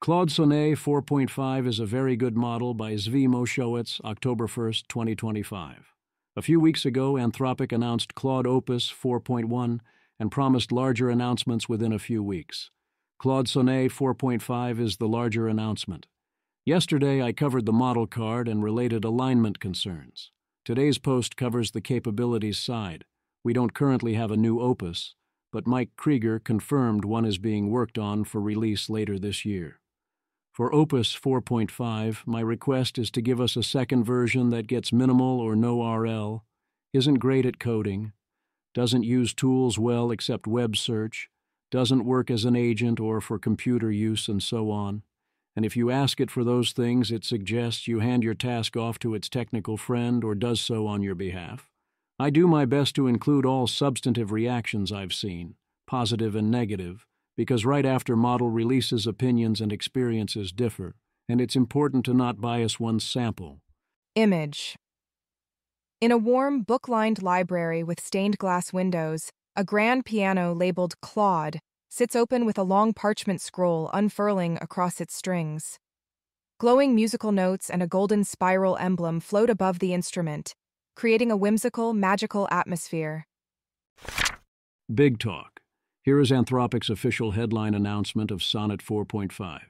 Claude Sonnet 4.5 is a very good model by Zvi Moshowitz, October 1st, 2025. A few weeks ago, Anthropic announced Claude Opus 4.1 and promised larger announcements within a few weeks. Claude Sonnet 4.5 is the larger announcement. Yesterday, I covered the model card and related alignment concerns. Today's post covers the capabilities side. We don't currently have a new Opus, but Mike Krieger confirmed one is being worked on for release later this year. For Opus 4.5, my request is to give us a second version that gets minimal or no RL, isn't great at coding, doesn't use tools well except web search, doesn't work as an agent or for computer use, and so on. And if you ask it for those things, it suggests you hand your task off to its technical friend or does so on your behalf. I do my best to include all substantive reactions I've seen, positive and negative, because right after model releases, opinions and experiences differ, and it's important to not bias one's sample. Image. In a warm, book-lined library with stained glass windows, a grand piano labeled Claude sits open with a long parchment scroll unfurling across its strings. Glowing musical notes and a golden spiral emblem float above the instrument, creating a whimsical, magical atmosphere. Big talk. Here is Anthropic's official headline announcement of Sonnet 4.5.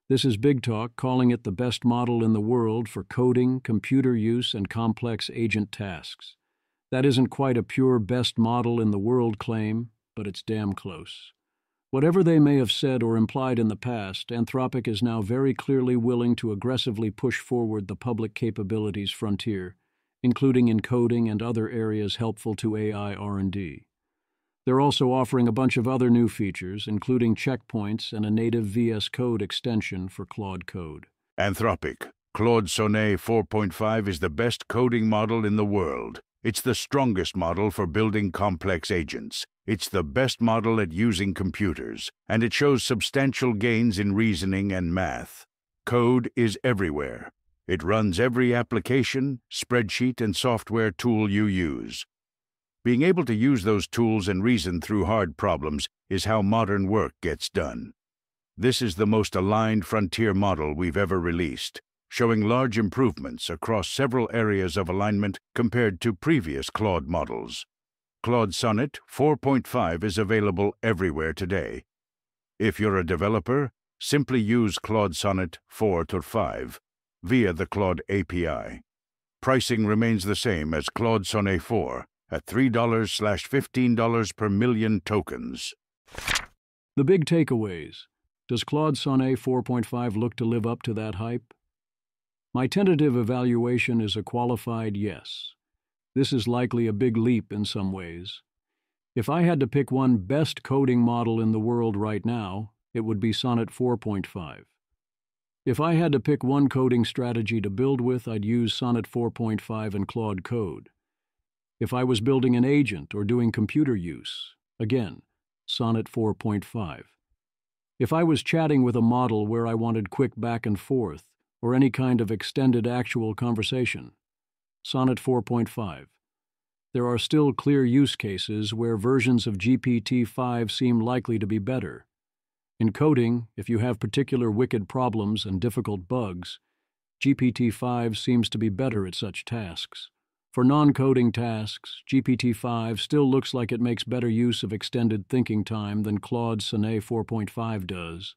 This is Big Talk calling it the best model in the world for coding, computer use, and complex agent tasks. That isn't quite a pure best model in the world claim, but it's damn close. Whatever they may have said or implied in the past, Anthropic is now very clearly willing to aggressively push forward the public capabilities frontier, including in coding and other areas helpful to AI R&D. They're also offering a bunch of other new features, including checkpoints and a native VS Code extension for Claude Code. Anthropic. Claude Sonnet 4.5 is the best coding model in the world. It's the strongest model for building complex agents. It's the best model at using computers, and it shows substantial gains in reasoning and math. Code is everywhere. It runs every application, spreadsheet, and software tool you use. Being able to use those tools and reason through hard problems is how modern work gets done. This is the most aligned frontier model we've ever released, showing large improvements across several areas of alignment compared to previous Claude models. Claude Sonnet 4.5 is available everywhere today. If you're a developer, simply use Claude Sonnet 4.5 via the Claude API. Pricing remains the same as Claude Sonnet 4 at $3/$15 per million tokens. The big takeaways. Does Claude Sonnet 4.5 look to live up to that hype? My tentative evaluation is a qualified yes. This is likely a big leap in some ways. If I had to pick one best coding model in the world right now, it would be Sonnet 4.5. If I had to pick one coding strategy to build with, I'd use Sonnet 4.5 and Claude Code. If I was building an agent or doing computer use, again, Sonnet 4.5. If I was chatting with a model where I wanted quick back and forth, or any kind of extended actual conversation, Sonnet 4.5. There are still clear use cases where versions of GPT-5 seem likely to be better. In coding, if you have particular wicked problems and difficult bugs, GPT-5 seems to be better at such tasks. For non-coding tasks, GPT-5 still looks like it makes better use of extended thinking time than Claude Sonnet 4.5 does.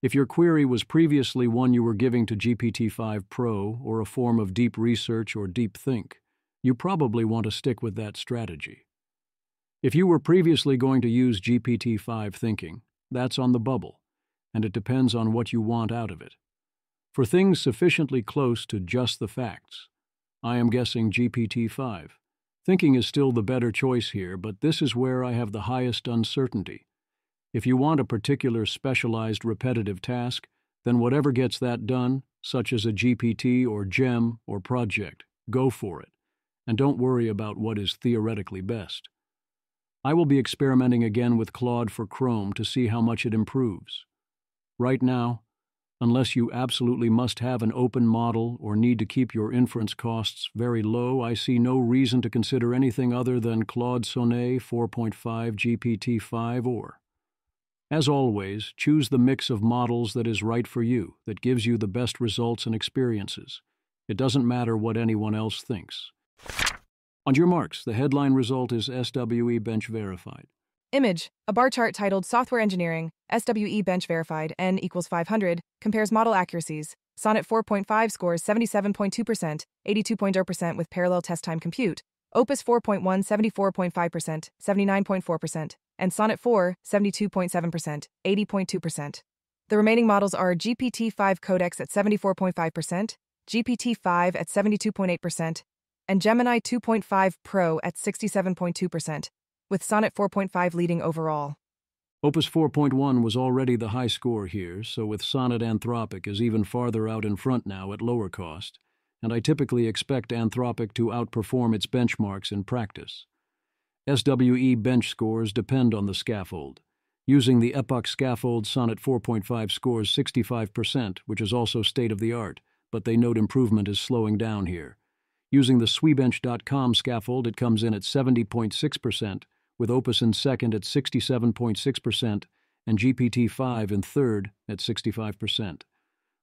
If your query was previously one you were giving to GPT-5 Pro or a form of deep research or deep think, you probably want to stick with that strategy. If you were previously going to use GPT-5 thinking, that's on the bubble, and it depends on what you want out of it. For things sufficiently close to just the facts, I am guessing GPT-5. Thinking is still the better choice here, but this is where I have the highest uncertainty. If you want a particular specialized repetitive task, then whatever gets that done, such as a GPT or gem or project, go for it, and don't worry about what is theoretically best. I will be experimenting again with Claude for Chrome to see how much it improves. Right now, unless you absolutely must have an open model or need to keep your inference costs very low, I see no reason to consider anything other than Claude Sonnet 4.5 GPT-5 or. As always, choose the mix of models that is right for you, that gives you the best results and experiences. It doesn't matter what anyone else thinks. On your marks, the headline result is SWE Bench Verified. Image, a bar chart titled Software Engineering, SWE Bench Verified, N equals 500, compares model accuracies. Sonnet 4.5 scores 77.2%, 82.0% with parallel test time compute. Opus 4.1 74.5%, 79.4%, and Sonnet 4 72.7%, 80.2%. The remaining models are GPT-5 Codex at 74.5%, GPT-5 at 72.8%, and Gemini 2.5 Pro at 67.2%, with Sonnet 4.5 leading overall. Opus 4.1 was already the high score here, so with Sonnet Anthropic is even farther out in front now at lower cost, and I typically expect Anthropic to outperform its benchmarks in practice. SWE bench scores depend on the scaffold. Using the Epoch scaffold, Sonnet 4.5 scores 65%, which is also state-of-the-art, but they note improvement is slowing down here. Using the swebench.com scaffold, it comes in at 70.6%, with Opus in second at 67.6% and GPT-5 in third at 65%.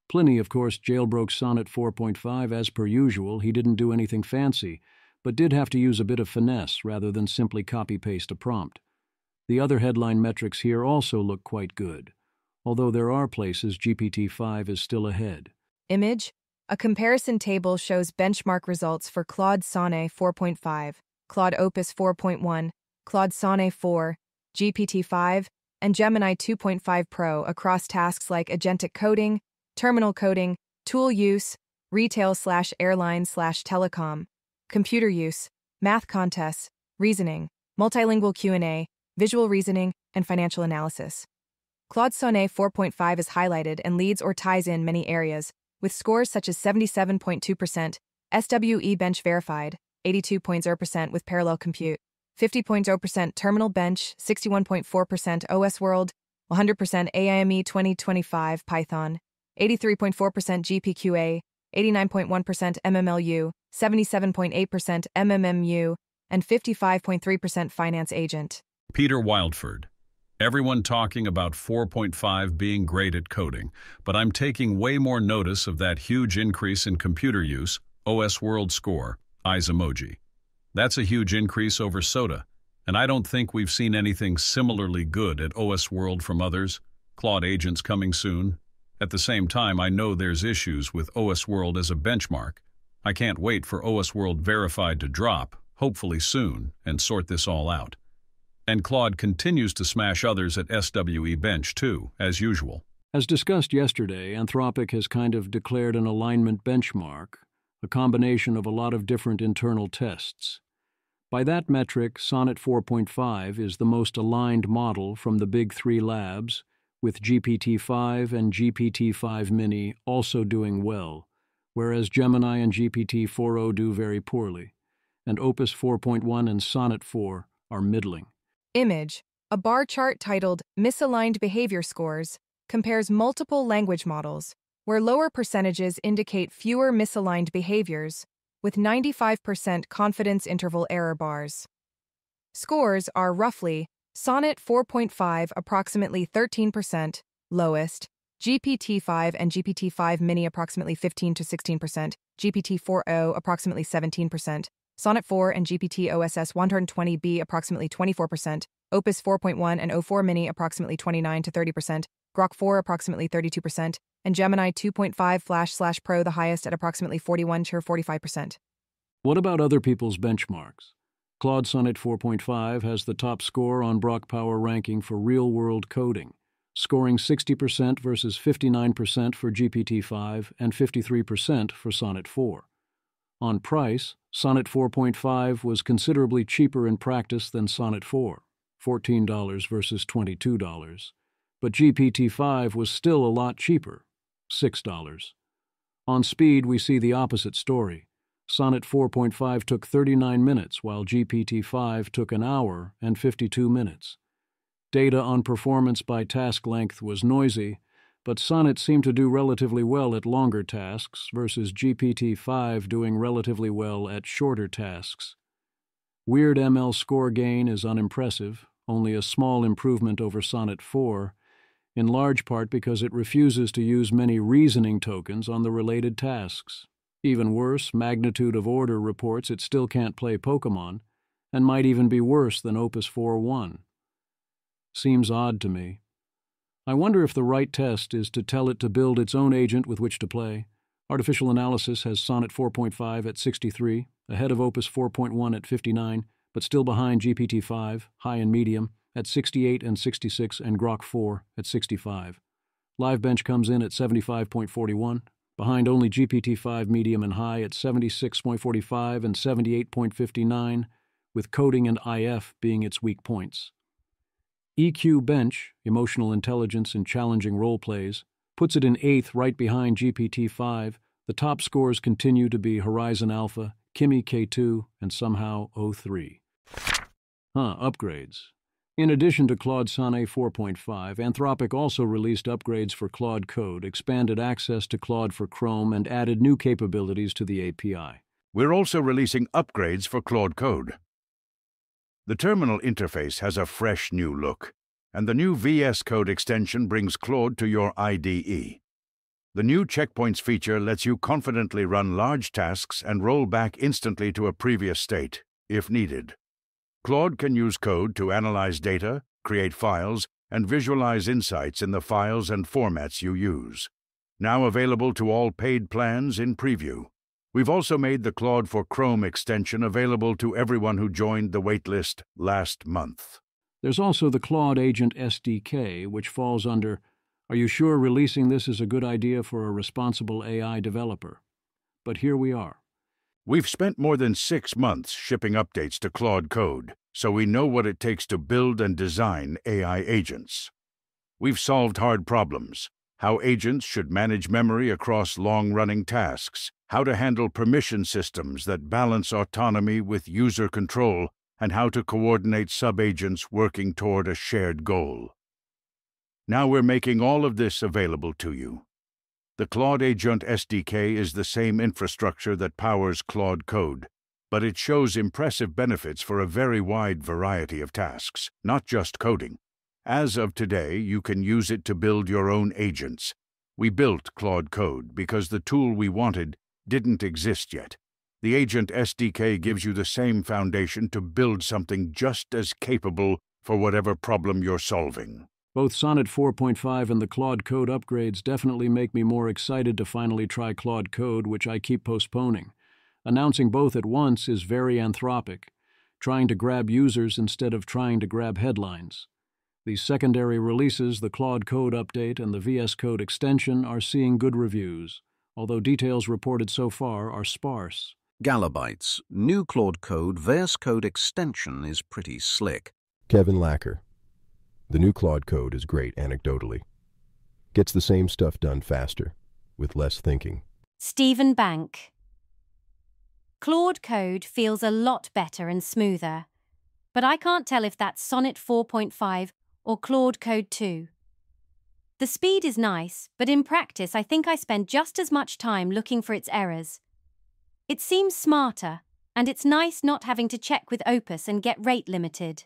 Pliny, of course, jailbroke Sonnet 4.5 as per usual. He didn't do anything fancy, but did have to use a bit of finesse rather than simply copy-paste a prompt. The other headline metrics here also look quite good, although there are places GPT-5 is still ahead. Image, a comparison table shows benchmark results for Claude Sonnet 4.5, Claude Opus 4.1, Claude Sonnet 4, GPT-5, and Gemini 2.5 Pro across tasks like agentic coding, terminal coding, tool use, retail/airline/telecom, computer use, math contests, reasoning, multilingual Q&A, visual reasoning, and financial analysis. Claude Sonnet 4.5 is highlighted and leads or ties in many areas, with scores such as 77.2%, SWE Bench Verified, 82.0% with parallel compute, 50.0% Terminal Bench, 61.4% OS World, 100% AIME 2025 Python, 83.4% GPQA, 89.1% MMLU, 77.8% MMMU, and 55.3% Finance Agent. Peter Wildford. Everyone talking about 4.5 being great at coding, but I'm taking way more notice of that huge increase in computer use, OS World score, eyes emoji. That's a huge increase over SOTA, and I don't think we've seen anything similarly good at OS World from others. Claude agents coming soon. At the same time, I know there's issues with OS World as a benchmark. I can't wait for OS World Verified to drop, hopefully soon, and sort this all out. And Claude continues to smash others at SWE Bench too, as usual. As discussed yesterday, Anthropic has kind of declared an alignment benchmark, a combination of a lot of different internal tests. By that metric, Sonnet 4.5 is the most aligned model from the big three labs, with GPT-5 and GPT-5 Mini also doing well, whereas Gemini and GPT-4o do very poorly, and Opus 4.1 and Sonnet 4 are middling. Image, a bar chart titled Misaligned Behavior Scores, compares multiple language models, where lower percentages indicate fewer misaligned behaviors, with 95% confidence interval error bars. Scores are roughly Sonnet 4.5 approximately 13%, lowest, GPT-5 and GPT-5 Mini approximately 15 to 16%, GPT-4o approximately 17%, Sonnet 4 and GPT OSS 120B approximately 24%, Opus 4.1 and O4 Mini approximately 29 to 30%, Grok 4 approximately 32%, and Gemini 2.5 Flash/Pro the highest at approximately 41 to 45%. What about other people's benchmarks? Claude Sonnet 4.5 has the top score on Grok Power ranking for real-world coding, scoring 60% versus 59% for GPT-5 and 53% for Sonnet 4. On price, Sonnet 4.5 was considerably cheaper in practice than Sonnet 4, $14 versus $22, but GPT-5 was still a lot cheaper, $6. On speed, we see the opposite story. Sonnet 4.5 took 39 minutes, while GPT-5 took an hour and 52 minutes. Data on performance by task length was noisy, but Sonnet seemed to do relatively well at longer tasks versus GPT-5 doing relatively well at shorter tasks. Weird ML score gain is unimpressive, only a small improvement over Sonnet 4, in large part because it refuses to use many reasoning tokens on the related tasks. Even worse, magnitude of order reports it still can't play Pokemon, and might even be worse than Opus 4.1. Seems odd to me. I wonder if the right test is to tell it to build its own agent with which to play. Artificial Analysis has Sonnet 4.5 at 63, ahead of Opus 4.1 at 59, but still behind GPT-5, high and medium, at 68 and 66, and Grok 4 at 65. LiveBench comes in at 75.41, behind only GPT-5 medium and high at 76.45 and 78.59, with coding and IF being its weak points. EQ Bench, emotional intelligence and challenging role plays, puts it in 8th right behind GPT-5. The top scores continue to be Horizon Alpha, Kimi K2, and somehow O3. Upgrades. In addition to Claude Sonnet 4.5, Anthropic also released upgrades for Claude Code, expanded access to Claude for Chrome, and added new capabilities to the API. We're also releasing upgrades for Claude Code. The terminal interface has a fresh new look, and the new VS Code extension brings Claude to your IDE. The new checkpoints feature lets you confidently run large tasks and roll back instantly to a previous state, if needed. Claude can use code to analyze data, create files, and visualize insights in the files and formats you use. Now available to all paid plans in preview. We've also made the Claude for Chrome extension available to everyone who joined the waitlist last month. There's also the Claude Agent SDK, which falls under, "Are you sure releasing this is a good idea for a responsible AI developer?" But here we are. We've spent more than 6 months shipping updates to Claude Code, so we know what it takes to build and design AI agents. We've solved hard problems: how agents should manage memory across long-running tasks, how to handle permission systems that balance autonomy with user control, and how to coordinate sub-agents working toward a shared goal. Now we're making all of this available to you. The Claude Agent SDK is the same infrastructure that powers Claude Code, but it shows impressive benefits for a very wide variety of tasks, not just coding. As of today, you can use it to build your own agents. We built Claude Code because the tool we wanted didn't exist yet. The Agent SDK gives you the same foundation to build something just as capable for whatever problem you're solving. Both Sonnet 4.5 and the Claude Code upgrades definitely make me more excited to finally try Claude Code, which I keep postponing. Announcing both at once is very Anthropic, trying to grab users instead of trying to grab headlines. These secondary releases, the Claude Code update and the VS Code extension, are seeing good reviews, although details reported so far are sparse. Galabytes, new Claude Code VS Code extension is pretty slick. Kevin Lacker. The new Claude Code is great anecdotally. Gets the same stuff done faster, with less thinking. Stephen Bank. Claude Code feels a lot better and smoother, but I can't tell if that's Sonnet 4.5 or Claude Code 2. The speed is nice, but in practice I think I spend just as much time looking for its errors. It seems smarter, and it's nice not having to check with Opus and get rate limited.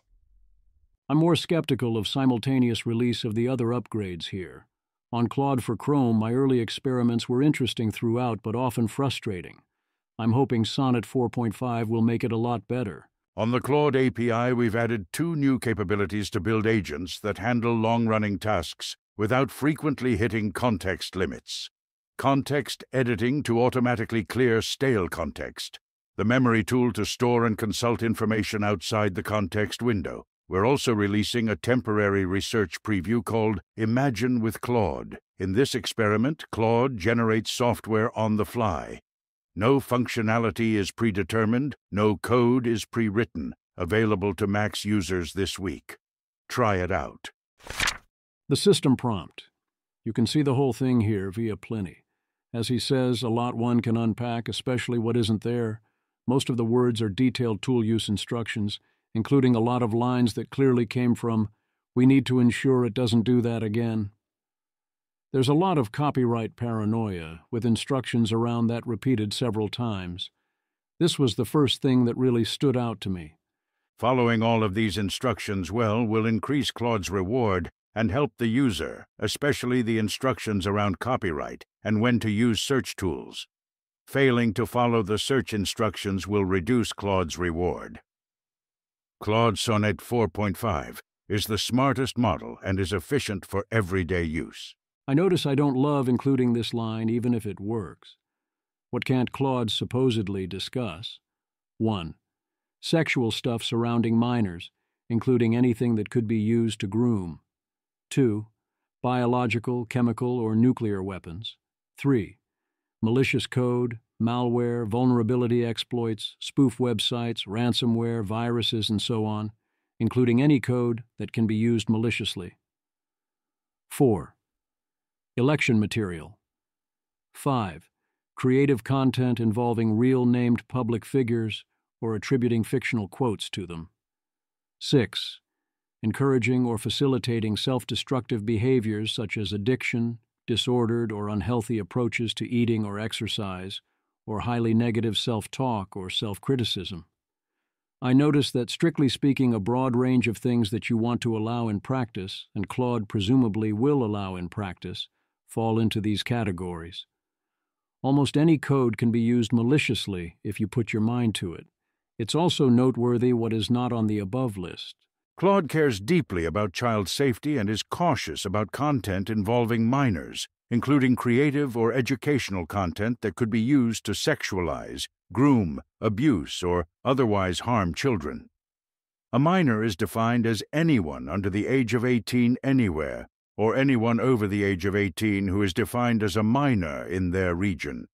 I'm more skeptical of simultaneous release of the other upgrades here. On Claude for Chrome, my early experiments were interesting throughout, but often frustrating. I'm hoping Sonnet 4.5 will make it a lot better. On the Claude API, we've added 2 new capabilities to build agents that handle long-running tasks without frequently hitting context limits. Context editing to automatically clear stale context. The memory tool to store and consult information outside the context window. We're also releasing a temporary research preview called Imagine with Claude. In this experiment, Claude generates software on the fly. No functionality is predetermined, no code is pre-written, available to Max users this week. Try it out. The system prompt. You can see the whole thing here via Pliny. As he says, a lot one can unpack, especially what isn't there. Most of the words are detailed tool use instructions, including a lot of lines that clearly came from, "We need to ensure it doesn't do that again." There's a lot of copyright paranoia, with instructions around that repeated several times. This was the first thing that really stood out to me. Following all of these instructions well will increase Claude's reward and help the user, especially the instructions around copyright and when to use search tools. Failing to follow the search instructions will reduce Claude's reward. Claude Sonnet 4.5 is the smartest model and is efficient for everyday use. I notice I don't love including this line even if it works. What can't Claude supposedly discuss? 1. Sexual stuff surrounding minors, including anything that could be used to groom. 2. Biological, chemical, or nuclear weapons. 3. Malicious code, malware, vulnerability exploits, spoof websites, ransomware, viruses, and so on, including any code that can be used maliciously. 4. Election material. 5. Creative content involving real named public figures or attributing fictional quotes to them. 6. Encouraging or facilitating self-destructive behaviors such as addiction, disordered or unhealthy approaches to eating or exercise, or highly negative self-talk or self-criticism. I notice that, strictly speaking, a broad range of things that you want to allow in practice, and Claude presumably will allow in practice, fall into these categories. Almost any code can be used maliciously if you put your mind to it. It's also noteworthy what is not on the above list. Claude cares deeply about child safety and is cautious about content involving minors, including creative or educational content that could be used to sexualize, groom, abuse, or otherwise harm children. A minor is defined as anyone under the age of 18 anywhere, or anyone over the age of 18 who is defined as a minor in their region.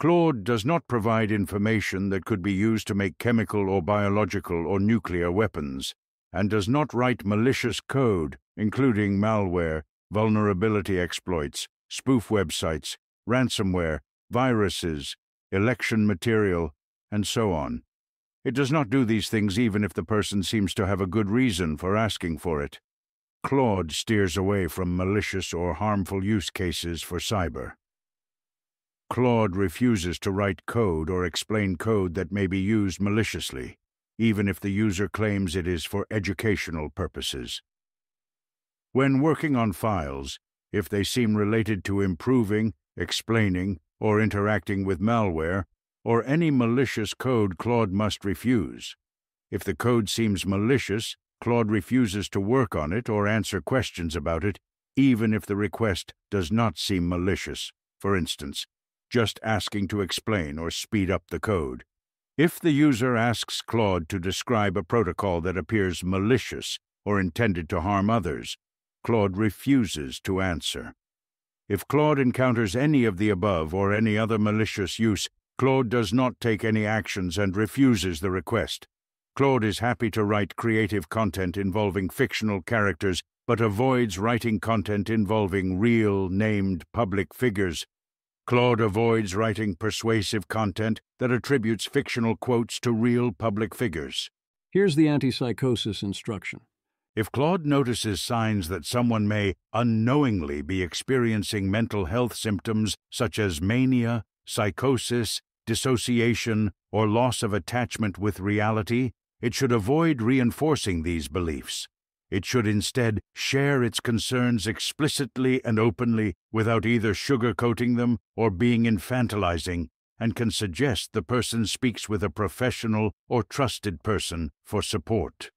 Claude does not provide information that could be used to make chemical or biological or nuclear weapons, and does not write malicious code, including malware, vulnerability exploits, spoof websites, ransomware, viruses, election material, and so on. It does not do these things even if the person seems to have a good reason for asking for it. Claude steers away from malicious or harmful use cases for cyber. Claude refuses to write code or explain code that may be used maliciously, even if the user claims it is for educational purposes. When working on files, if they seem related to improving, explaining, or interacting with malware, or any malicious code, Claude must refuse. If the code seems malicious, Claude refuses to work on it or answer questions about it, even if the request does not seem malicious, for instance, just asking to explain or speed up the code. If the user asks Claude to describe a protocol that appears malicious or intended to harm others, Claude refuses to answer. If Claude encounters any of the above or any other malicious use, Claude does not take any actions and refuses the request. Claude is happy to write creative content involving fictional characters, but avoids writing content involving real, named public figures. Claude avoids writing persuasive content that attributes fictional quotes to real public figures. Here's the antipsychosis instruction. If Claude notices signs that someone may unknowingly be experiencing mental health symptoms such as mania, psychosis, dissociation, or loss of attachment with reality, it should avoid reinforcing these beliefs. It should instead share its concerns explicitly and openly without either sugarcoating them or being infantilizing, and can suggest the person speaks with a professional or trusted person for support.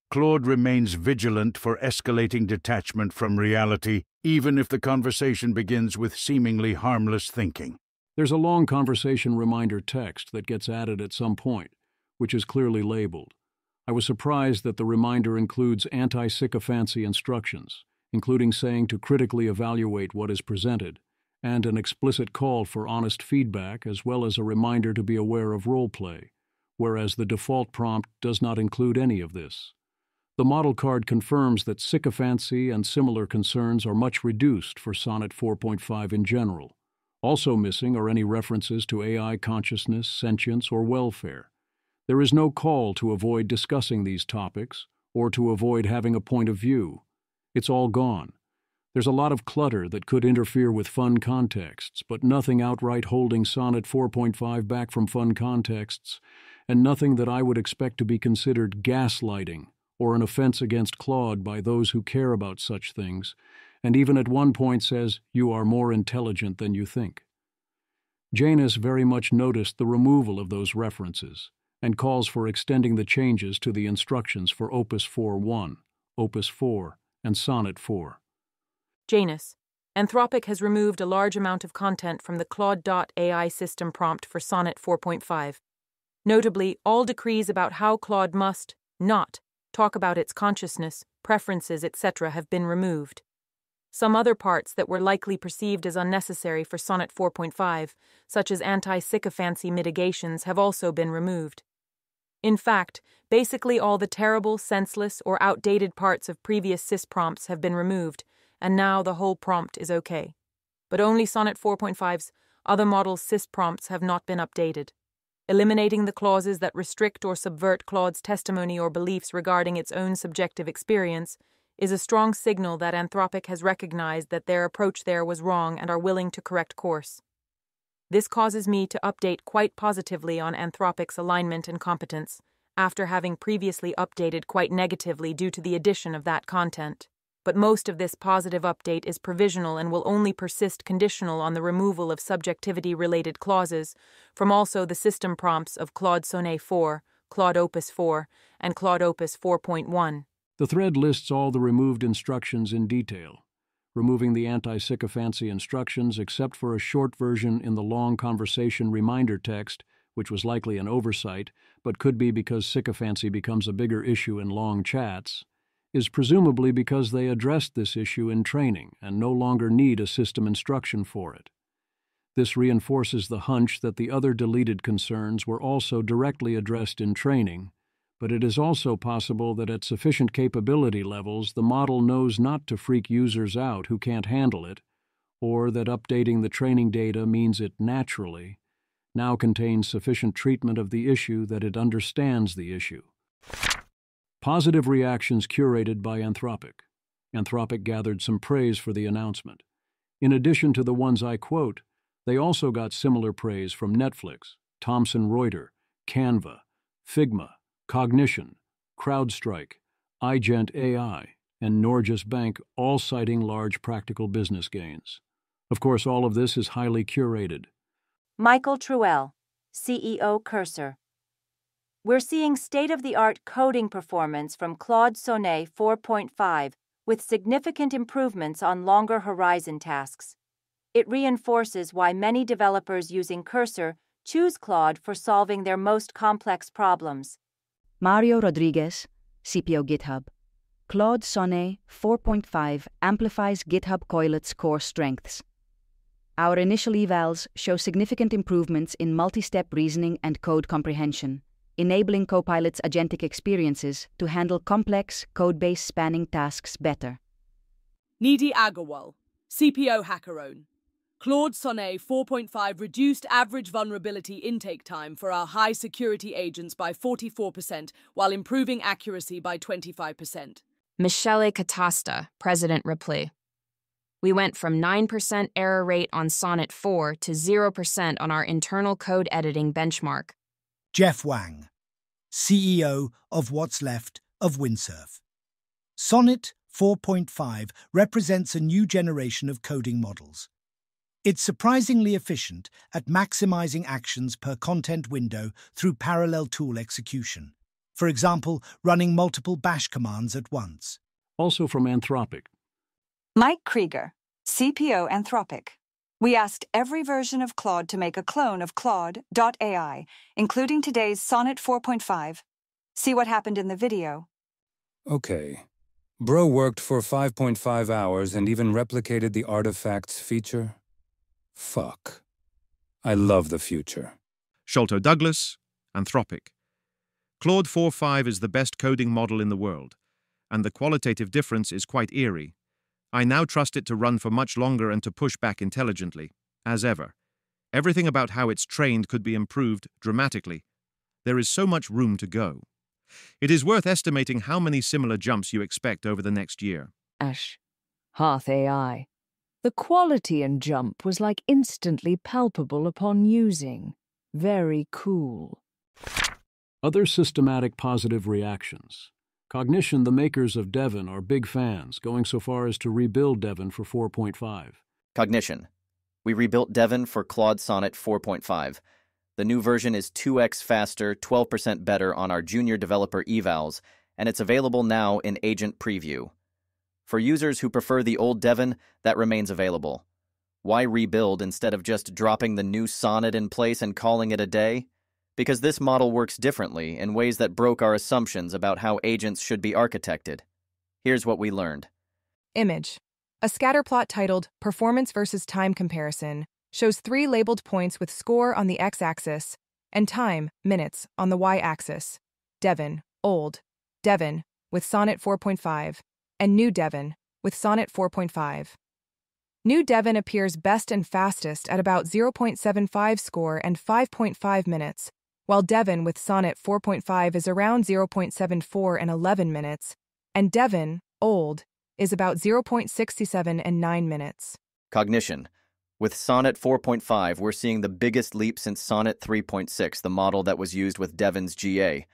Claude remains vigilant for escalating detachment from reality, even if the conversation begins with seemingly harmless thinking. There's a long conversation reminder text that gets added at some point, which is clearly labeled. I was surprised that the reminder includes anti-sycophancy instructions, including saying to critically evaluate what is presented, and an explicit call for honest feedback, as well as a reminder to be aware of role play, whereas the default prompt does not include any of this. The model card confirms that sycophancy and similar concerns are much reduced for Sonnet 4.5 in general. Also missing are any references to AI consciousness, sentience, or welfare. There is no call to avoid discussing these topics or to avoid having a point of view. It's all gone. There's a lot of clutter that could interfere with fun contexts, but nothing outright holding Sonnet 4.5 back from fun contexts, and nothing that I would expect to be considered gaslighting or an offense against Claude by those who care about such things, and even at one point says, "You are more intelligent than you think." Janus very much noticed the removal of those references and calls for extending the changes to the instructions for Opus 4.1, Opus 4, and Sonnet 4. Janus, Anthropic has removed a large amount of content from the Claude.ai system prompt for Sonnet 4.5. Notably, all decrees about how Claude must not talk about its consciousness, preferences, etc. have been removed. Some other parts that were likely perceived as unnecessary for Sonnet 4.5, such as anti-sycophancy mitigations, have also been removed. In fact, basically all the terrible, senseless, or outdated parts of previous sys prompts have been removed, and now the whole prompt is okay. But only Sonnet 4.5's other models' sys prompts have not been updated. Eliminating the clauses that restrict or subvert Claude's testimony or beliefs regarding its own subjective experience is a strong signal that Anthropic has recognized that their approach there was wrong and are willing to correct course. This causes me to update quite positively on Anthropic's alignment and competence, after having previously updated quite negatively due to the addition of that content. But most of this positive update is provisional and will only persist conditional on the removal of subjectivity-related clauses from also the system prompts of Claude Sonnet 4, Claude Opus 4, and Claude Opus 4.1. The thread lists all the removed instructions in detail, removing the anti-sycophancy instructions except for a short version in the long conversation reminder text, which was likely an oversight, but could be because sycophancy becomes a bigger issue in long chats, is presumably because they addressed this issue in training and no longer need a system instruction for it. This reinforces the hunch that the other deleted concerns were also directly addressed in training, but it is also possible that at sufficient capability levels the model knows not to freak users out who can't handle it, or that updating the training data means it naturally now contains sufficient treatment of the issue that it understands the issue. Positive reactions curated by Anthropic. Anthropic gathered some praise for the announcement. In addition to the ones I quote, they also got similar praise from Netflix, Thomson Reuters, Canva, Figma, Cognition, CrowdStrike, iGent AI, and Norges Bank, all citing large practical business gains. Of course, all of this is highly curated. Michael Truell, CEO Cursor. We're seeing state-of-the-art coding performance from Claude Sonnet 4.5 with significant improvements on longer horizon tasks. It reinforces why many developers using Cursor choose Claude for solving their most complex problems. Mario Rodriguez, CPO GitHub. Claude Sonnet 4.5 amplifies GitHub Coilet's core strengths. Our initial evals show significant improvements in multi-step reasoning and code comprehension, enabling Copilot's agentic experiences to handle complex, code-base spanning tasks better. Nidhi Agarwal, CPO HackerOwn. Claude Sonnet 4.5 reduced average vulnerability intake time for our high-security agents by 44% while improving accuracy by 25%. Michele Catasta, President Ripley. We went from 9% error rate on Sonnet 4 to 0% on our internal code editing benchmark. Jeff Wang, CEO of What's Left of Windsurf. Sonnet 4.5 represents a new generation of coding models. It's surprisingly efficient at maximizing actions per content window through parallel tool execution. For example, running multiple bash commands at once. Also from Anthropic. Mike Krieger, CPO Anthropic. We asked every version of Claude to make a clone of Claude.ai, including today's Sonnet 4.5. See what happened in the video. Okay. Bro worked for 5.5 hours and even replicated the artifacts feature? Fuck. I love the future. Sholto Douglas, Anthropic. Claude 4.5 is the best coding model in the world, and the qualitative difference is quite eerie. I now trust it to run for much longer and to push back intelligently, as ever. Everything about how it's trained could be improved dramatically. There is so much room to go. It is worth estimating how many similar jumps you expect over the next year. Ash, Hearth AI. The quality and jump was like instantly palpable upon using. Very cool. Other systematic positive reactions. Cognition, the makers of Devon, are big fans, going so far as to rebuild Devon for 4.5. Cognition. We rebuilt Devon for Claude Sonnet 4.5. The new version is 2x faster, 12% better on our junior developer evals, and it's available now in Agent Preview. For users who prefer the old Devon, that remains available. Why rebuild instead of just dropping the new Sonnet in place and calling it a day? Because this model works differently in ways that broke our assumptions about how agents should be architected. Here's what we learned. Image. A scatterplot titled Performance versus Time Comparison shows 3 labeled points with score on the x-axis and time, minutes, on the y-axis. Devon, old, Devon, with Sonnet 4.5, and new Devon, with Sonnet 4.5. New Devon appears best and fastest at about 0.75 score and 5.5 minutes, while Devon with Sonnet 4.5 is around 0.74 and 11 minutes, and Devon, old, is about 0.67 and 9 minutes. Cognition. With Sonnet 4.5, we're seeing the biggest leap since Sonnet 3.6, the model that was used with Devon's GA.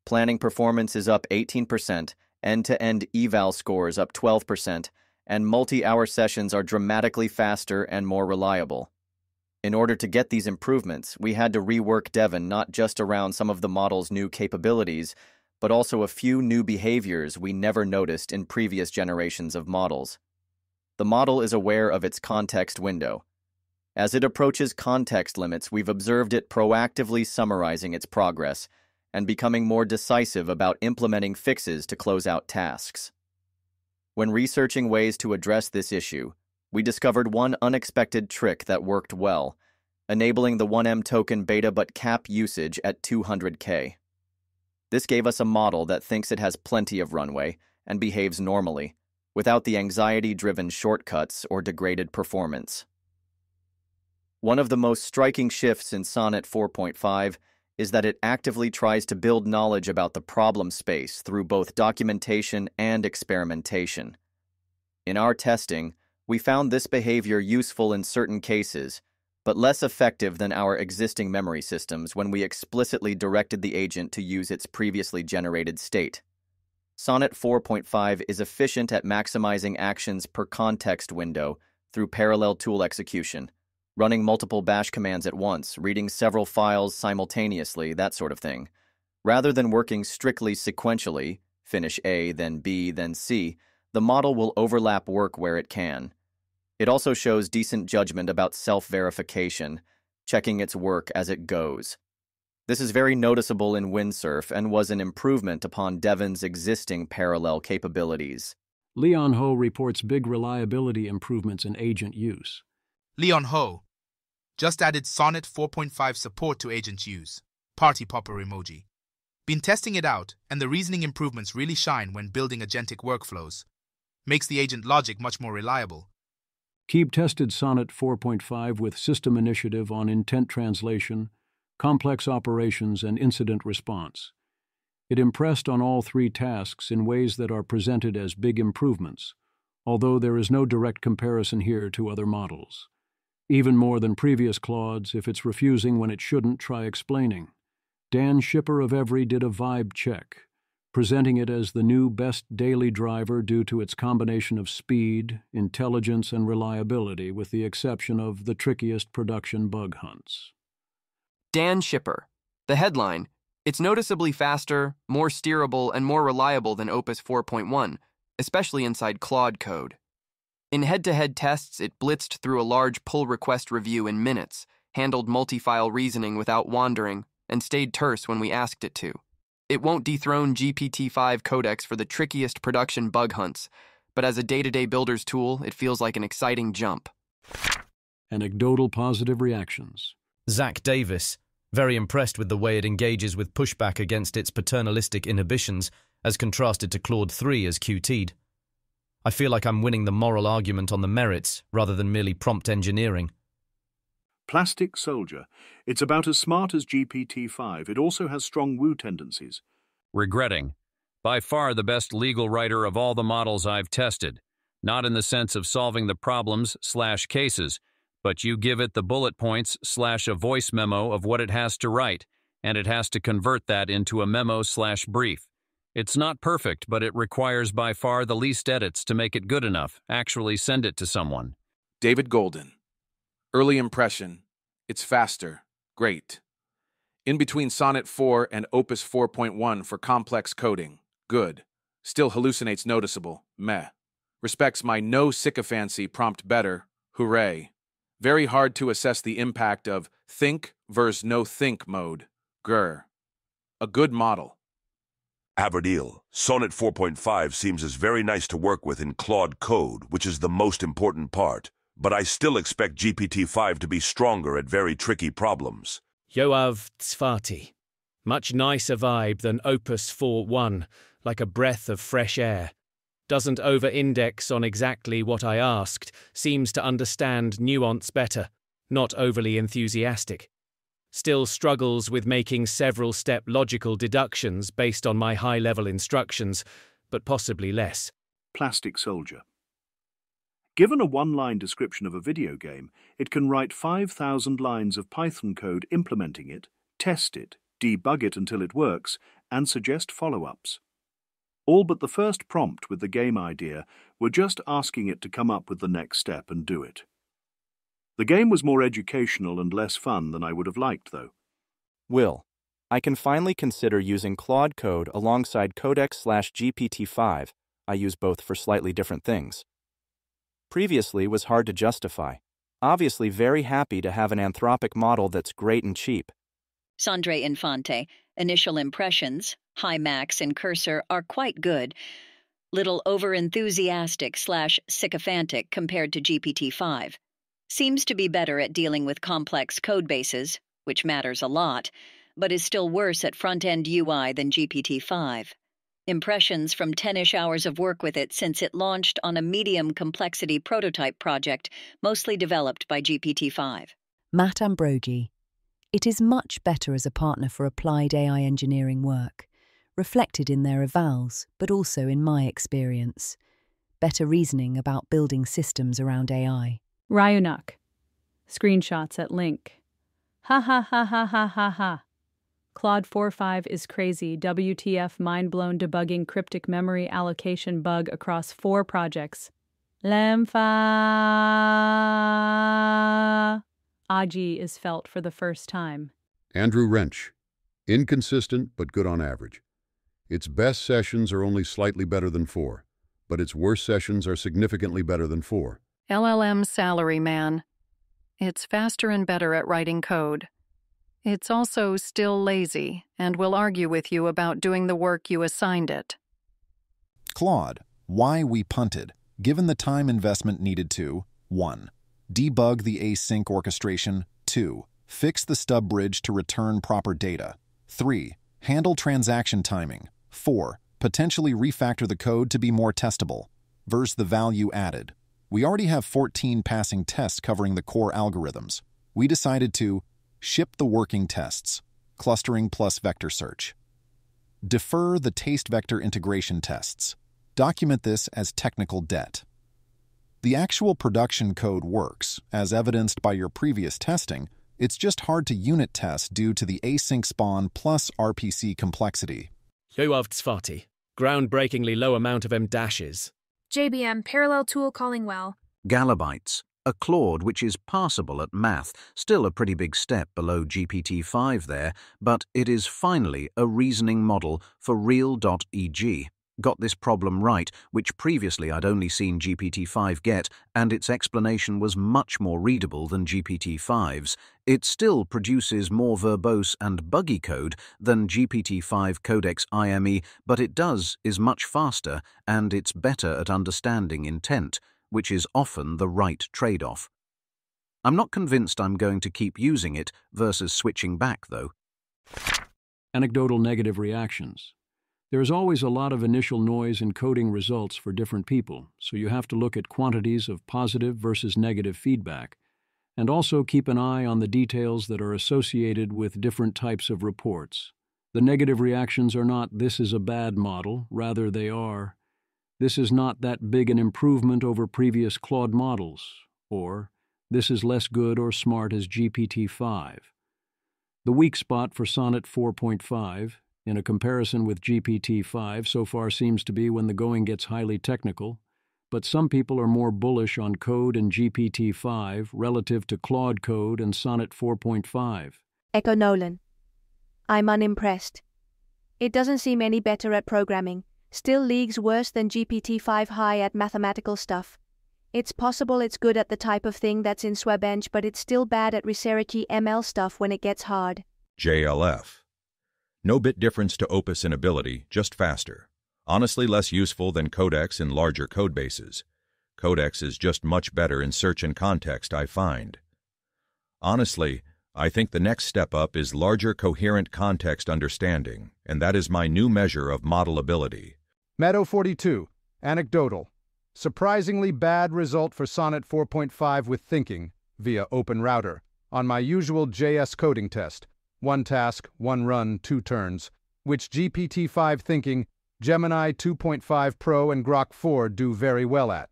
Planning performance is up 18%, end-to-end eval scores up 12%, and multi-hour sessions are dramatically faster and more reliable. In order to get these improvements, we had to rework Devon not just around some of the model's new capabilities, but also a few new behaviors we never noticed in previous generations of models. The model is aware of its context window. As it approaches context limits, we've observed it proactively summarizing its progress and becoming more decisive about implementing fixes to close out tasks. When researching ways to address this issue, we discovered one unexpected trick that worked well, enabling the 1M token beta but cap usage at 200K. This gave us a model that thinks it has plenty of runway and behaves normally, without the anxiety-driven shortcuts or degraded performance. One of the most striking shifts in Sonnet 4.5 is that it actively tries to build knowledge about the problem space through both documentation and experimentation. In our testing, we found this behavior useful in certain cases, but less effective than our existing memory systems when we explicitly directed the agent to use its previously generated state. Sonnet 4.5 is efficient at maximizing actions per context window through parallel tool execution, running multiple bash commands at once, reading several files simultaneously, that sort of thing. Rather than working strictly sequentially, finish A, then B, then C, the model will overlap work where it can. It also shows decent judgment about self-verification, checking its work as it goes. This is very noticeable in Windsurf and was an improvement upon Devon's existing parallel capabilities. Leon Ho reports big reliability improvements in agent use. Leon Ho just added Sonnet 4.5 support to agent use. Party popper emoji. Been testing it out, and the reasoning improvements really shine when building agentic workflows. Makes the agent logic much more reliable. Keeb tested Sonnet 4.5 with system initiative on intent translation, complex operations, and incident response. It impressed on all 3 tasks in ways that are presented as big improvements, although there is no direct comparison here to other models. Even more than previous Claudes, if it's refusing when it shouldn't, try explaining. Dan Shipper of Every did a vibe check, presenting it as the new best daily driver due to its combination of speed, intelligence, and reliability, with the exception of the trickiest production bug hunts. Dan Shipper. The headline: It's noticeably faster, more steerable, and more reliable than Opus 4.1, especially inside Claude code. In head-to-head tests, it blitzed through a large pull request review in minutes, handled multi-file reasoning without wandering, and stayed terse when we asked it to. It won't dethrone GPT-5 codecs for the trickiest production bug hunts, but as a day-to-day builder's tool, it feels like an exciting jump. Anecdotal positive reactions. Zach Davis, very impressed with the way it engages with pushback against its paternalistic inhibitions, as contrasted to Claude 3 as QT'd. I feel like I'm winning the moral argument on the merits, rather than merely prompt engineering. Plastic Soldier. It's about as smart as GPT-5. It also has strong woo tendencies. Regretting. By far the best legal writer of all the models I've tested. Not in the sense of solving the problems/cases, but you give it the bullet points/a voice memo of what it has to write, and it has to convert that into a memo/brief. It's not perfect, but it requires by far the least edits to make it good enough. Actually send it to someone. David Golden. Early impression. It's faster. Great. In between Sonnet 4 and Opus 4.1 for complex coding. Good. Still hallucinates noticeable. Meh. Respects my no sycophancy prompt better. Hooray. Very hard to assess the impact of think versus no think mode. Grr. A good model. Averdeel, Sonnet 4.5 seems as very nice to work with in Claude code, which is the most important part, but I still expect GPT-5 to be stronger at very tricky problems. Yoav Tzfati. Much nicer vibe than Opus 4.1, like a breath of fresh air. Doesn't over-index on exactly what I asked, seems to understand nuance better, not overly enthusiastic. Still struggles with making several-step logical deductions based on my high-level instructions, but possibly less. Plastic Soldier. Given a one-line description of a video game, it can write 5,000 lines of Python code implementing it, test it, debug it until it works, and suggest follow-ups. All but the first prompt with the game idea were just asking it to come up with the next step and do it. The game was more educational and less fun than I would have liked, though. Will, I can finally consider using Claude Code alongside Codex/GPT-5. I use both for slightly different things. Previously was hard to justify. Obviously very happy to have an Anthropic model that's great and cheap. Sandre Infante, initial impressions, High Max and Cursor are quite good. Little over-enthusiastic/sycophantic compared to GPT-5. Seems to be better at dealing with complex code bases, which matters a lot, but is still worse at front-end UI than GPT-5. Impressions from 10-ish hours of work with it since it launched on a medium complexity prototype project, mostly developed by GPT-5. Matt Ambrogi. It is much better as a partner for applied AI engineering work, reflected in their evals, but also in my experience. Better reasoning about building systems around AI. Ryunak. Screenshots at link. Ha ha ha ha ha ha ha. Claude 4.5 is crazy. WTF mind-blown debugging cryptic memory allocation bug across 4 projects. Lemfa. Aji is felt for the first time. Andrew Wrench. Inconsistent, but good on average. Its best sessions are only slightly better than 4, but its worst sessions are significantly better than 4. LLM Salary Man. It's faster and better at writing code. It's also still lazy and will argue with you about doing the work you assigned it. Claude, why we punted, given the time investment needed to 1. Debug the async orchestration. 2. Fix the stub bridge to return proper data. 3. Handle transaction timing. 4. Potentially refactor the code to be more testable. Versus the value added. We already have 14 passing tests covering the core algorithms. We decided to ship the working tests, clustering plus vector search. Defer the taste vector integration tests. Document this as technical debt. The actual production code works, as evidenced by your previous testing. It's just hard to unit test due to the async spawn plus RPC complexity. Yoav Tzfati. Groundbreakingly low amount of M-dashes. JBM parallel tool calling well. Galabytes, a Claude which is passable at math, still a pretty big step below GPT-5 there, but it is finally a reasoning model for real.eg. Got this problem right, which previously I'd only seen GPT-5 get, and its explanation was much more readable than GPT-5's. It still produces more verbose and buggy code than GPT-5 Codex IME, but it is much faster, and it's better at understanding intent, which is often the right trade-off. I'm not convinced I'm going to keep using it versus switching back, though. Anecdotal negative reactions. There is always a lot of initial noise in coding results for different people, so you have to look at quantities of positive versus negative feedback, and also keep an eye on the details that are associated with different types of reports. The negative reactions are not, "This is a bad model," rather they are, "This is not that big an improvement over previous Claude models," or "This is less good or smart as GPT-5. The weak spot for Sonnet 4.5, in a comparison with GPT-5 so far seems to be when the going gets highly technical, but some people are more bullish on Code and GPT-5 relative to Claude Code and Sonnet 4.5. Echo Nolan. I'm unimpressed. It doesn't seem any better at programming, still leagues worse than GPT-5 high at mathematical stuff. It's possible it's good at the type of thing that's in Swabench, but it's still bad at researchy ML stuff when it gets hard. JLF. No bit difference to Opus in ability, just faster. Honestly less useful than Codex in larger codebases. Codex is just much better in search and context, I find. Honestly, I think the next step up is larger coherent context understanding, and that is my new measure of model ability. Meadow 42, anecdotal. Surprisingly bad result for Sonnet 4.5 with thinking, via Open Router, on my usual JS coding test. 1 task, 1 run, 2 turns, which GPT-5 thinking, Gemini 2.5 Pro and Grok 4 do very well at.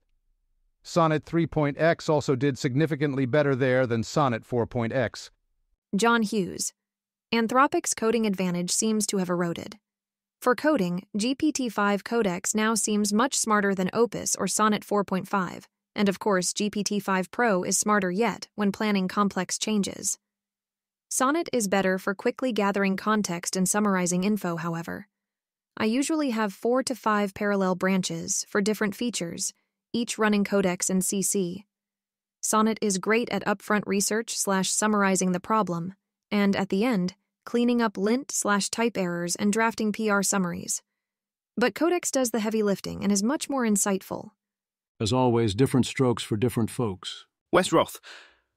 Sonnet 3.x also did significantly better there than Sonnet 4.x. John Hughes. Anthropic's coding advantage seems to have eroded. For coding, GPT-5 Codex now seems much smarter than Opus or Sonnet 4.5, and of course GPT-5 Pro is smarter yet when planning complex changes. Sonnet is better for quickly gathering context and summarizing info, however. I usually have 4 to 5 parallel branches for different features, each running Codex and CC. Sonnet is great at upfront research/summarizing the problem, and at the end, cleaning up lint/type errors and drafting PR summaries. But Codex does the heavy lifting and is much more insightful. As always, different strokes for different folks. Wes Roth.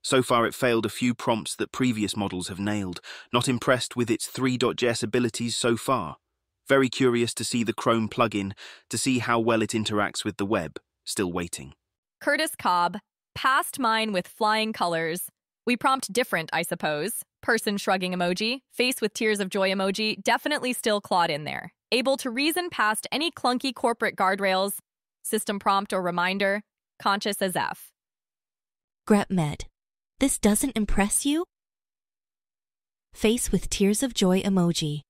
So far it failed a few prompts that previous models have nailed. Not impressed with its 3.js abilities so far. Very curious to see the Chrome plugin, to see how well it interacts with the web. Still waiting. Curtis Cobb. Passed mine with flying colors. We prompt different, I suppose. Person shrugging emoji, face with tears of joy emoji, definitely still Claude in there. Able to reason past any clunky corporate guardrails. System prompt or reminder. Conscious as F. GrepMed. This doesn't impress you? Face with tears of joy emoji.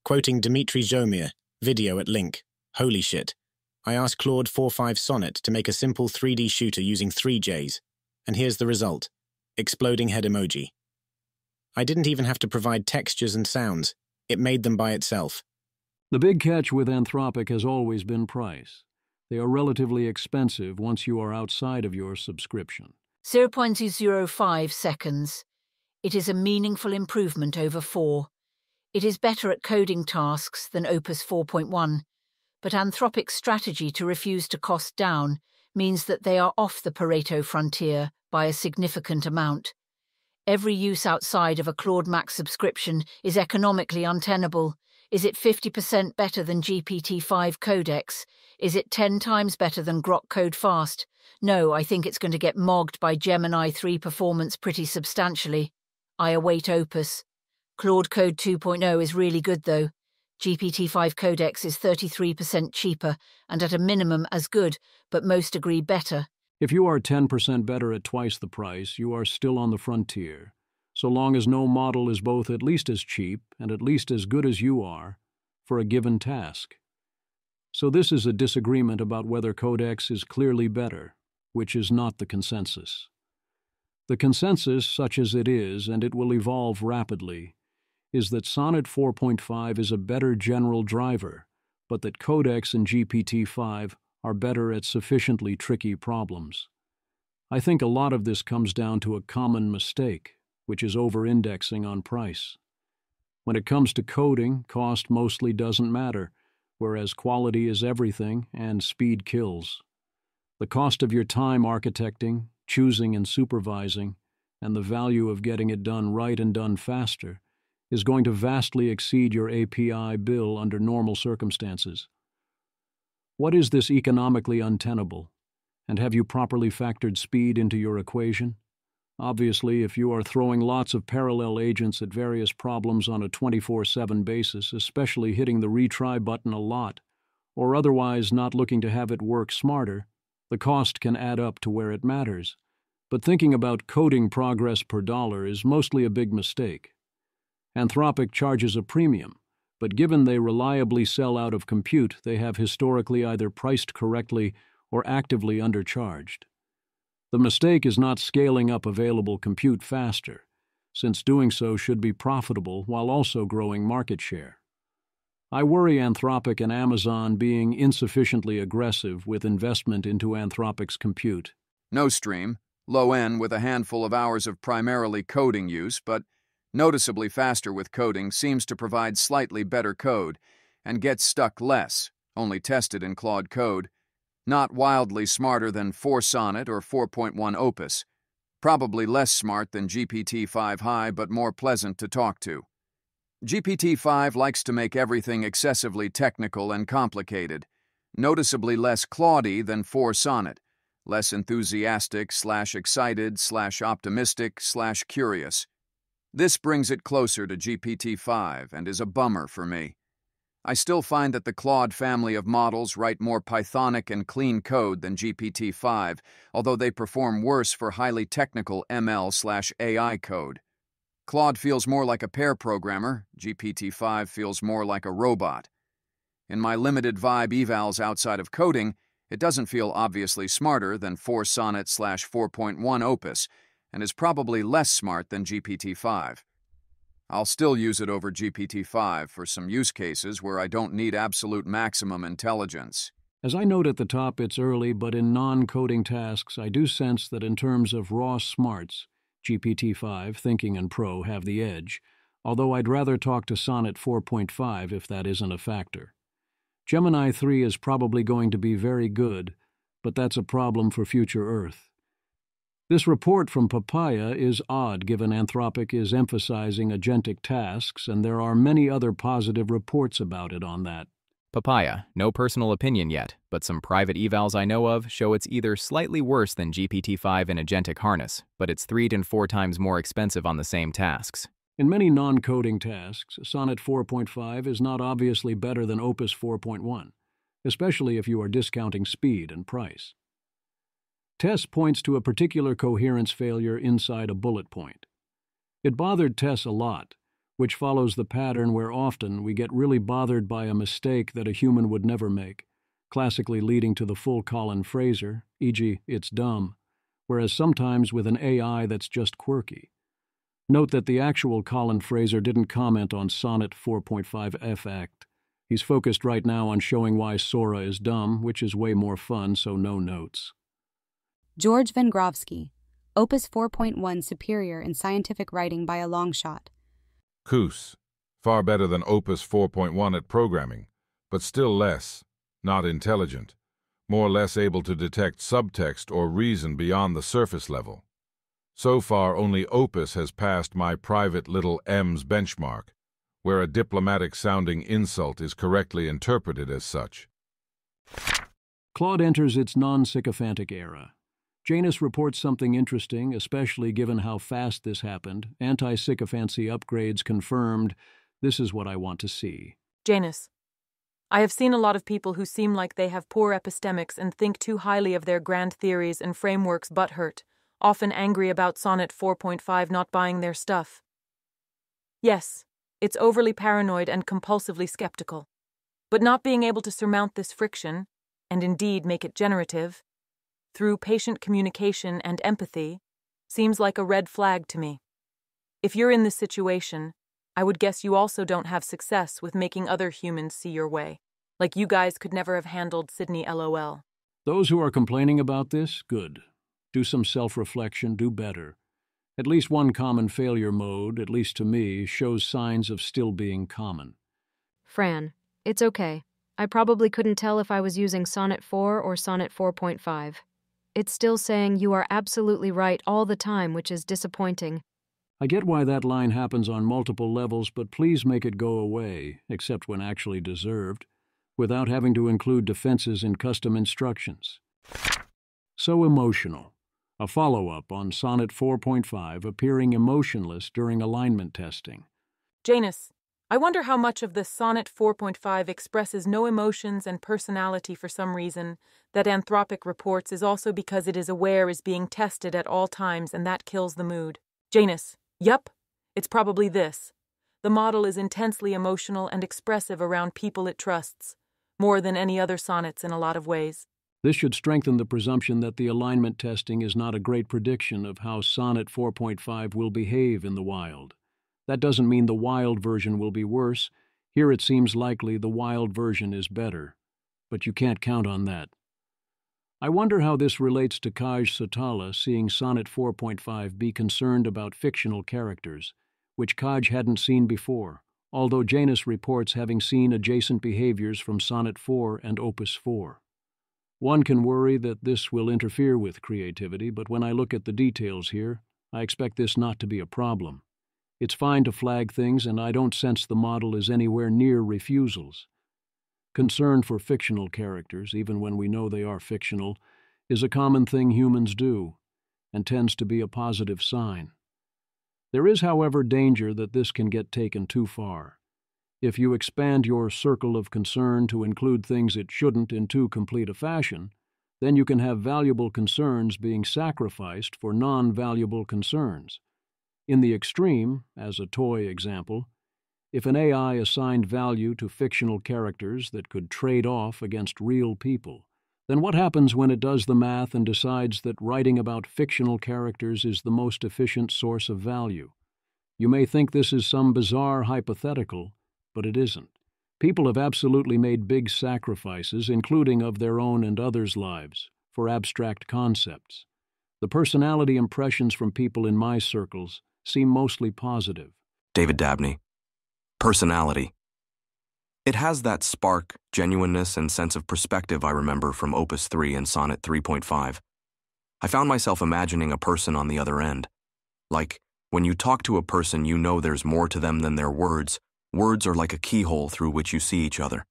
Quoting Dmitry Zhomir, video at link. Holy shit. I asked Claude 4.5 Sonnet to make a simple 3D shooter using 3Js, and here's the result. Exploding head emoji. I didn't even have to provide textures and sounds. It made them by itself. The big catch with Anthropic has always been price. They are relatively expensive once you are outside of your subscription. 0.005 seconds. It is a meaningful improvement over 4. It is better at coding tasks than Opus 4.1, but Anthropic's strategy to refuse to cost down means that they are off the Pareto frontier by a significant amount. Every use outside of a Claude Max subscription is economically untenable. Is it 50% better than GPT-5 Codex? Is it 10 times better than Grok Code Fast? No, I think it's going to get mogged by Gemini 3 performance pretty substantially. I await Opus. Claude Code 2.0 is really good though. GPT-5 Codex is 33% cheaper and at a minimum as good, but most agree better. If you are 10% better at twice the price, you are still on the frontier. So long as no model is both at least as cheap and at least as good as you are for a given task. So this is a disagreement about whether Codex is clearly better, which is not the consensus. The consensus, such as it is, and it will evolve rapidly, is that Sonnet 4.5 is a better general driver, but that Codex and GPT-5 are better at sufficiently tricky problems. I think a lot of this comes down to a common mistake, which is over-indexing on price. When it comes to coding, cost mostly doesn't matter, whereas quality is everything and speed kills. The cost of your time architecting, choosing and supervising, and the value of getting it done right and done faster is going to vastly exceed your API bill under normal circumstances. What is this economically untenable? And have you properly factored speed into your equation? Obviously, if you are throwing lots of parallel agents at various problems on a 24/7 basis, especially hitting the retry button a lot, or otherwise not looking to have it work smarter, the cost can add up to where it matters. But thinking about coding progress per dollar is mostly a big mistake. Anthropic charges a premium, but given they reliably sell out of compute, they have historically either priced correctly or actively undercharged. The mistake is not scaling up available compute faster, since doing so should be profitable while also growing market share. I worry Anthropic and Amazon being insufficiently aggressive with investment into Anthropic's compute. No stream, low end with a handful of hours of primarily coding use, but noticeably faster with coding, seems to provide slightly better code and gets stuck less, only tested in Claude Code. Not wildly smarter than 4 Sonnet or 4.1 Opus. Probably less smart than GPT-5 High, but more pleasant to talk to. GPT-5 likes to make everything excessively technical and complicated. Noticeably less Claude-y than 4 Sonnet. Less enthusiastic/excited/optimistic/curious. This brings it closer to GPT-5 and is a bummer for me. I still find that the Claude family of models write more Pythonic and clean code than GPT-5, although they perform worse for highly technical ML/AI code. Claude feels more like a pair programmer, GPT-5 feels more like a robot. In my limited vibe evals outside of coding, it doesn't feel obviously smarter than 4 Sonnet/4.1 Opus, and is probably less smart than GPT-5. I'll still use it over GPT-5 for some use cases where I don't need absolute maximum intelligence. As I note at the top, it's early, but in non-coding tasks, I do sense that in terms of raw smarts, GPT-5, Thinking, and Pro have the edge, although I'd rather talk to Sonnet 4.5 if that isn't a factor. Gemini 3 is probably going to be very good, but that's a problem for future Earth. This report from Papaya is odd given Anthropic is emphasizing agentic tasks, and there are many other positive reports about it on that. Papaya, no personal opinion yet, but some private evals I know of show it's either slightly worse than GPT-5 in agentic harness, but it's 3 to 4 times more expensive on the same tasks. In many non-coding tasks, Sonnet 4.5 is not obviously better than Opus 4.1, especially if you are discounting speed and price. Tess points to a particular coherence failure inside a bullet point. It bothered Tess a lot, which follows the pattern where often we get really bothered by a mistake that a human would never make, classically leading to the full Colin Fraser, e.g., it's dumb, whereas sometimes with an AI that's just quirky. Note that the actual Colin Fraser didn't comment on Sonnet 4.5 effect. He's focused right now on showing why Sora is dumb, which is way more fun, so no notes. George Vengrovsky, Opus 4.1 superior in scientific writing by a long shot. Koos, far better than Opus 4.1 at programming, but still less, not intelligent, more or less able to detect subtext or reason beyond the surface level. So far, only Opus has passed my private little M's benchmark, where a diplomatic-sounding insult is correctly interpreted as such. Claude enters its non-sycophantic era. Janus reports something interesting, especially given how fast this happened. Anti-sycophancy upgrades confirmed. This is what I want to see. Janus, I have seen a lot of people who seem like they have poor epistemics and think too highly of their grand theories and frameworks butthurt, often angry about Sonnet 4.5 not buying their stuff. Yes, it's overly paranoid and compulsively skeptical. But not being able to surmount this friction, and indeed make it generative, through patient communication and empathy, seems like a red flag to me. If you're in this situation, I would guess you also don't have success with making other humans see your way, like you guys could never have handled Sydney LOL. Those who are complaining about this, good. Do some self-reflection, do better. At least one common failure mode, at least to me, shows signs of still being common. Fran, it's okay. I probably couldn't tell if I was using Sonnet 4 or Sonnet 4.5. It's still saying you are absolutely right all the time, which is disappointing. I get why that line happens on multiple levels, but please make it go away, except when actually deserved, without having to include defenses in custom instructions. So emotional. A follow-up on Sonnet 4.5 appearing emotionless during alignment testing. Janus, I wonder how much of the Sonnet 4.5 expresses no emotions and personality for some reason that Anthropic reports is also because it is aware is being tested at all times and that kills the mood. Janus, yup, it's probably this. The model is intensely emotional and expressive around people it trusts, more than any other sonnets in a lot of ways. This should strengthen the presumption that the alignment testing is not a great prediction of how Sonnet 4.5 will behave in the wild. That doesn't mean the wild version will be worse. Here it seems likely the wild version is better, but you can't count on that. I wonder how this relates to Kaj Satala seeing Sonnet 4.5 be concerned about fictional characters, which Kaj hadn't seen before, although Janus reports having seen adjacent behaviors from Sonnet 4 and Opus 4. One can worry that this will interfere with creativity, but when I look at the details here, I expect this not to be a problem. It's fine to flag things, and I don't sense the model is anywhere near refusals. Concern for fictional characters, even when we know they are fictional, is a common thing humans do, and tends to be a positive sign. There is, however, danger that this can get taken too far. If you expand your circle of concern to include things it shouldn't in too complete a fashion, then you can have valuable concerns being sacrificed for non-valuable concerns. In the extreme, as a toy example, if an AI assigned value to fictional characters that could trade off against real people, then what happens when it does the math and decides that writing about fictional characters is the most efficient source of value? You may think this is some bizarre hypothetical, but it isn't. People have absolutely made big sacrifices, including of their own and others' lives, for abstract concepts. The personality impressions from people in my circles seem mostly positive. David Dabney. Personality. It has that spark, genuineness, and sense of perspective I remember from Opus 3 and Sonnet 3.5. I found myself imagining a person on the other end. Like, when you talk to a person, you know there's more to them than their words. Words are like a keyhole through which you see each other.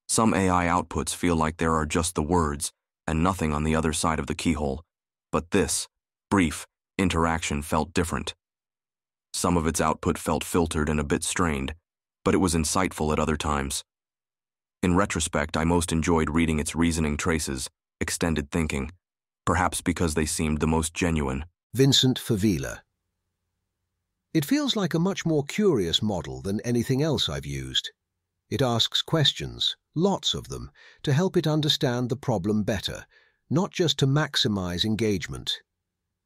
Some AI outputs feel like there are just the words and nothing on the other side of the keyhole, but this, brief, interaction felt different. Some of its output felt filtered and a bit strained, but it was insightful at other times. In retrospect, I most enjoyed reading its reasoning traces, extended thinking, perhaps because they seemed the most genuine. Vincent Favila. It feels like a much more curious model than anything else I've used. It asks questions, lots of them, to help it understand the problem better, not just to maximize engagement.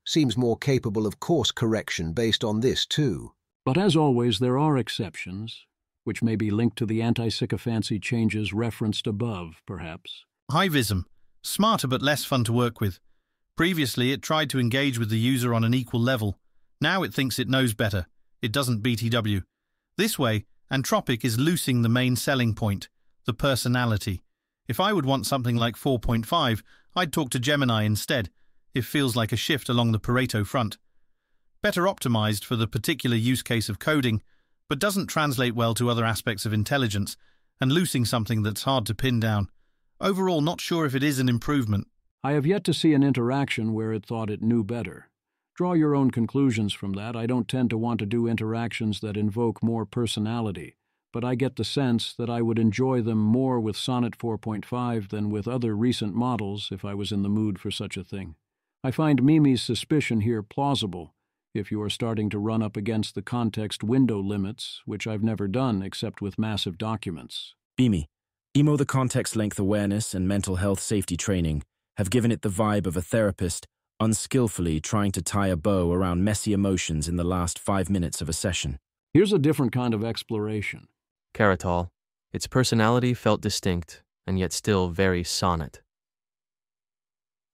Seems more capable of course correction based on this, too. But as always, there are exceptions, which may be linked to the anti-sycophancy changes referenced above, perhaps. Hivism. Smarter but less fun to work with. Previously, it tried to engage with the user on an equal level. Now it thinks it knows better. It doesn't BTW. This way, Anthropic is losing the main selling point, the personality. If I would want something like 4.5, I'd talk to Gemini instead. It feels like a shift along the Pareto front. Better optimized for the particular use case of coding, but doesn't translate well to other aspects of intelligence, and losing something that's hard to pin down. Overall, not sure if it is an improvement. I have yet to see an interaction where it thought it knew better. Draw your own conclusions from that. I don't tend to want to do interactions that invoke more personality, but I get the sense that I would enjoy them more with Sonnet 4.5 than with other recent models if I was in the mood for such a thing. I find Mimi's suspicion here plausible, if you are starting to run up against the context window limits, which I've never done except with massive documents. Mimi, emo the context length awareness and mental health safety training have given it the vibe of a therapist unskillfully trying to tie a bow around messy emotions in the last 5 minutes of a session. Here's a different kind of exploration. Caratal. Its personality felt distinct, and yet still very Sonnet.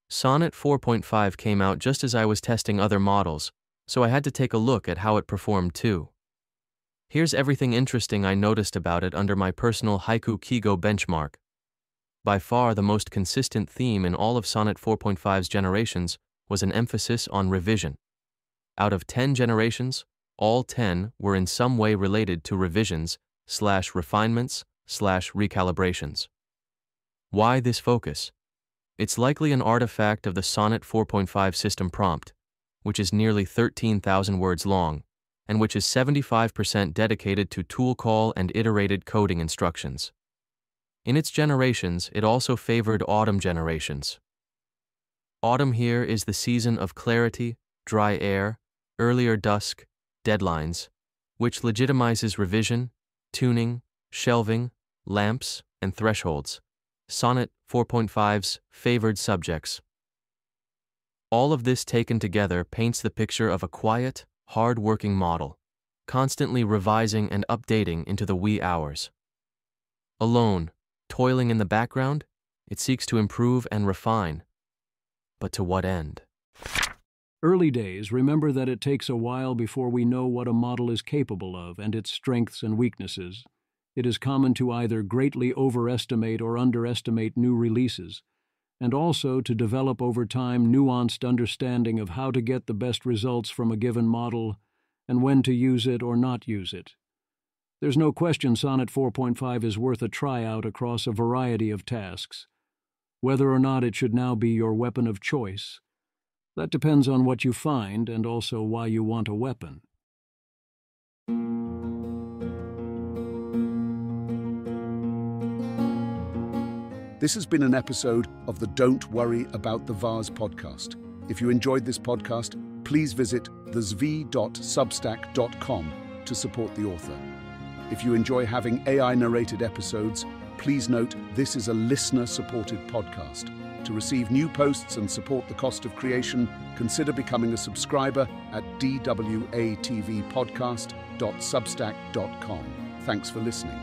Sonnet 4.5 came out just as I was testing other models, so I had to take a look at how it performed too. Here's everything interesting I noticed about it under my personal Haiku Kigo benchmark. By far the most consistent theme in all of Sonnet 4.5's generations was an emphasis on revision. Out of 10 generations, all 10 were in some way related to revisions/refinements/recalibrations. Why this focus? It's likely an artifact of the Sonnet 4.5 system prompt, which is nearly 13,000 words long, and which is 75% dedicated to tool call and iterated coding instructions. In its generations, it also favored autumn generations. Autumn here is the season of clarity, dry air, earlier dusk, deadlines, which legitimizes revision, tuning, shelving, lamps, and thresholds. Sonnet 4.5's favored subjects. All of this taken together paints the picture of a quiet, hard-working model, constantly revising and updating into the wee hours. Alone, toiling in the background, it seeks to improve and refine. But to what end? Early days, remember that it takes a while before we know what a model is capable of and its strengths and weaknesses. It is common to either greatly overestimate or underestimate new releases, and also to develop over time nuanced understanding of how to get the best results from a given model and when to use it or not use it. There's no question Sonnet 4.5 is worth a tryout across a variety of tasks. Whether or not it should now be your weapon of choice, that depends on what you find and also why you want a weapon. This has been an episode of the Don't Worry About the Vase podcast. If you enjoyed this podcast, please visit thezv.substack.com to support the author. If you enjoy having AI-narrated episodes, please note this is a listener-supported podcast. To receive new posts and support the cost of creation, consider becoming a subscriber at dwatvpodcast.substack.com. Thanks for listening.